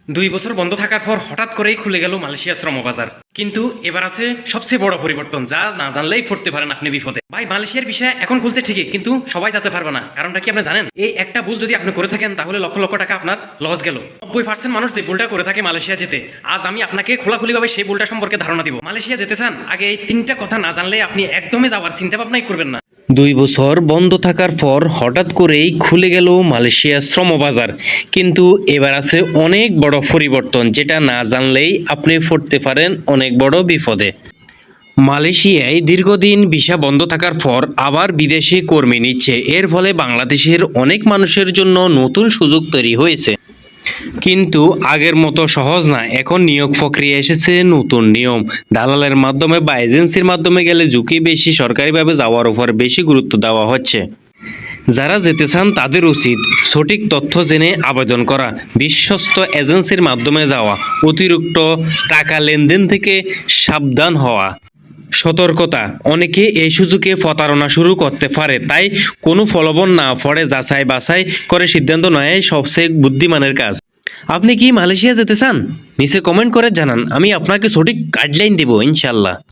2 বছর বন্ধ থাকার পর হঠাৎ করেই খুলে গেল মালয়েশিয়া শ্রমবাজার। কিন্তু এবার আছে সবচেয়ে বড় পরিবর্তন, যা না জানলেই পড়তে পারেন আপনি বিপদে। ভাই, মালয়েশিয়ার বিষয়ে এখন খুলছে ঠিকই, কিন্তু সবাই যেতে পারবে না। কারণটা কি আপনি জানেন? এই একটা ভুল যদি আপনি করে থাকেন তাহলে লক্ষ লক্ষ টাকা আপনার লস গেল। 90% মানুষ যে ভুলটা করে থাকে মালয়েশিয়া যেতে, আজ আমি আপনাকে খোলাখুলিভাবে সেই ভুলটা সম্পর্কে ধারণা দিব। মালয়েশিয়া যেতে চান, আগে এই 3টা কথা না জানলে আপনি একদমই যাওয়ার চিন্তা ভাবনাই করবেন না। 2 বছর বন্ধ থাকার পর হঠাৎ করেই খুলে গেল মালয়েশিয়ার শ্রমবাজার। কিন্তু এবার আছে অনেক বড় পরিবর্তন, যেটা না জানলেই আপনি পড়তে পারেন অনেক বড় বিপদে। মালয়েশিয়ায় দীর্ঘদিন ভিসা বন্ধ থাকার পর আবার বিদেশি কর্মী নিচ্ছে। এর ফলে বাংলাদেশের অনেক মানুষের জন্য নতুন সুযোগ তৈরি হয়েছে। কিন্তু আগের মতো সহজ না। এখন নিয়োগ প্রক্রিয়া এসেছে নতুন নিয়ম। দালালের মাধ্যমে বা এজেন্সির মাধ্যমে গেলে ঝুঁকি বেশি, সরকারিভাবে যাওয়ার উপর বেশি গুরুত্ব দেওয়া হচ্ছে। যারা যেতে চান তাদের উচিত সঠিক তথ্য জেনে আবেদন করা, বিশ্বস্ত এজেন্সির মাধ্যমে যাওয়া, অতিরিক্ত টাকা লেনদেন থেকে সাবধান হওয়া। সতর্কতা, অনেকে এই সুযোগে প্রতারণা শুরু করতে পারে, তাই কোনো প্রলোভন না পড়ে যাচাই বাছাই করে সিদ্ধান্ত নেওয়াই সবচেয়ে বুদ্ধিমানের কাজ। আপনি কি মালয়েশিয়া যেতে চান? নিচে কমেন্ট করে জানান, আমি আপনাকে সঠিক গাইডলাইন দেব ইনশাল্লাহ।